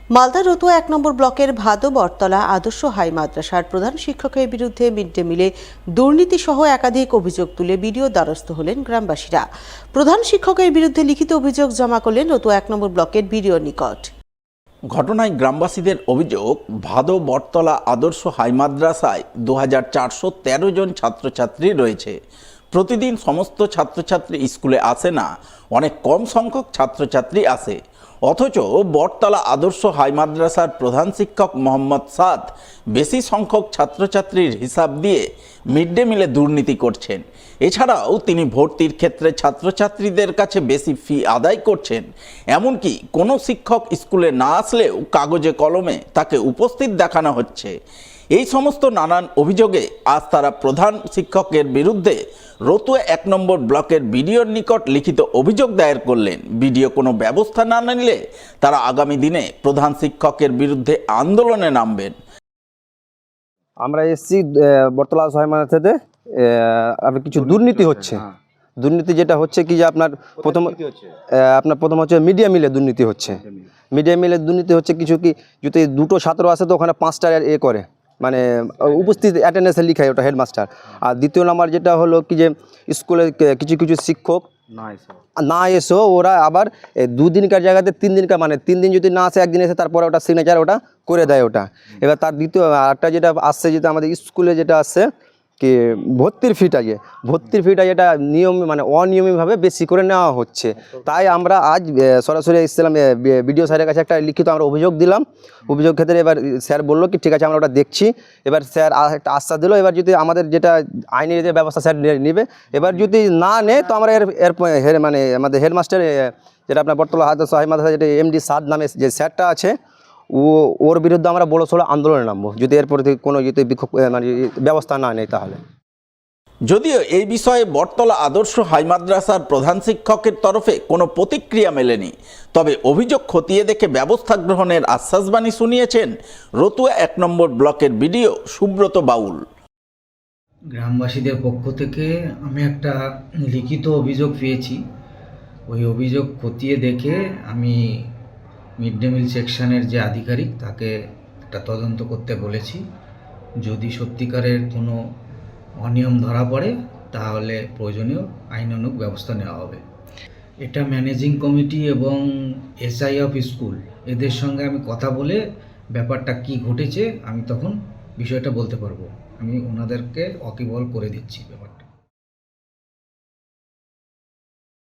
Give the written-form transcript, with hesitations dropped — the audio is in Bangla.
মালদা রতুয়া ১ নম্বর ব্লকের ভাদো বটতলা আদর্শ হাই মাদ্রাসার প্রধান শিক্ষকের বিরুদ্ধে মিড ডে মিলে দুর্নীতি সহ একাধিক অভিযোগ তুলে বিডিওর দ্বারস্থ হলেন গ্রামবাসীরা। প্রধান শিক্ষকের বিরুদ্ধে লিখিত অভিযোগ জমা করলেন রতুয়া ১ নম্বর ব্লকের বিডিওর নিকট। ঘটনায় গ্রামবাসীদের অভিযোগ, ভাদো বটতলা আদর্শ হাই মাদ্রাসায় ২৪১৩ জন ছাত্রছাত্রী রয়েছে। প্রতিদিন সমস্ত ছাত্রছাত্রী স্কুলে আসে না, অনেক কম সংখ্যক ছাত্রছাত্রী আসে। অথচ বটতলা আদর্শ হাই মাদ্রাসার প্রধান শিক্ষক মোহাম্মদ সাদ বেশি সংখ্যক ছাত্রছাত্রীর হিসাব দিয়ে মিড ডে মিলে দুর্নীতি করছেন। এছাড়াও তিনি ভর্তির ক্ষেত্রে ছাত্রছাত্রীদের কাছে বেশি ফি আদায় করছেন। এমনকি কোনো শিক্ষক স্কুলে না আসলেও কাগজে কলমে তাকে উপস্থিত দেখানো হচ্ছে। এই সমস্ত নানান অভিযোগে আজ তারা প্রধান শিক্ষকের বিরুদ্ধে রতুয়া ১ নম্বর ব্লকের বিডিওর নিকট লিখিত অভিযোগ দায়ের করলেন। বিডিও কোনো ব্যবস্থা না নিলে তারা আগামী দিনে প্রধান শিক্ষকের বিরুদ্ধে আন্দোলনে নামবেন। আমরা এসছি বটতলা হাই মাদ্রাসাতে কিছু দুর্নীতি হচ্ছে। দুর্নীতি যেটা হচ্ছে কি যে আপনার প্রথম হচ্ছে মিড ডে মিলে দুর্নীতি হচ্ছে। মিড ডে মিলে দুর্নীতি হচ্ছে কিছু কি, যদি দুটো ছাত্র আসে তো ওখানে 5টা করে, মানে উপস্থিত অ্যাটেন্ডেন্সে লিখায় ওটা হেডমাস্টার। আর দ্বিতীয় নাম্বার যেটা হলো কি যে স্কুলে কিছু কিছু শিক্ষক না এসেও ওরা আবার 2 দিনকার জায়গাতে 3 দিনকার, মানে 3 দিন যদি না আসে 1 দিন এসে তারপরে ওটা সিগনেচার ওটা করে দেয় ওটা। এবার তার দ্বিতীয় আরেকটা যেটা আসছে, যেটা আমাদের স্কুলে যেটা আসছে কি ভর্তির ফিটা যেটা নিয়ম মানে অনিয়মিতভাবে বেশি করে নেওয়া হচ্ছে। তাই আমরা আজ সরাসরি এসেছিলাম বিডিও স্যারের কাছে, একটা লিখিত আমরা অভিযোগ দিলাম। অভিযোগ ক্ষেত্রে এবার স্যার বললো কি ঠিক আছে আমরা ওটা দেখছি। এবার স্যার একটা আশ্বাস দিল, এবার যদি আমাদের যেটা আইনের যে ব্যবস্থা স্যার নেবে, এবার যদি না নেয় তো আমরা এর মানে আমাদের হেডমাস্টার যেটা আপনার বটতলা হাই মাদ্রাসা যেটা এমডি সাদ নামে যে স্যারটা আছে, ওর বিরুদ্ধে আমরা বড়সড় আন্দোলনে নামবো যদি এরপর কোনো যদি বিক্ষোভ মানে ব্যবস্থা না নেই তাহলে। যদিও এই বিষয়ে বটতলা আদর্শ হাই মাদ্রাসার প্রধান শিক্ষকের তরফে কোনো প্রতিক্রিয়া মেলেনি, তবে অভিযোগ খতিয়ে দেখে ব্যবস্থা গ্রহণের আশ্বাসবাণী শুনিয়েছেন রতুয়া ১ নম্বর ব্লকের বিডিও সুব্রত বাউল। গ্রামবাসীদের পক্ষ থেকে আমি একটা লিখিত অভিযোগ পেয়েছি। ওই অভিযোগ খতিয়ে দেখে আমি মিড ডে মিল সেকশনের যে আধিকারিক তাকে একটা তদন্ত করতে বলেছি। যদি সত্যিকারের কোনো অনিয়ম ধরা পড়ে তাহলে প্রয়োজনীয় আইনানুগ ব্যবস্থা নেওয়া হবে। এটা ম্যানেজিং কমিটি এবং এসআই অফ স্কুল এদের সঙ্গে আমি কথা বলে ব্যাপারটা কি ঘটেছে আমি তখন বিষয়টা বলতে পারবো। আমি ওনাদেরকে ওয়াকিবহাল করে দিচ্ছি ব্যাপারটা।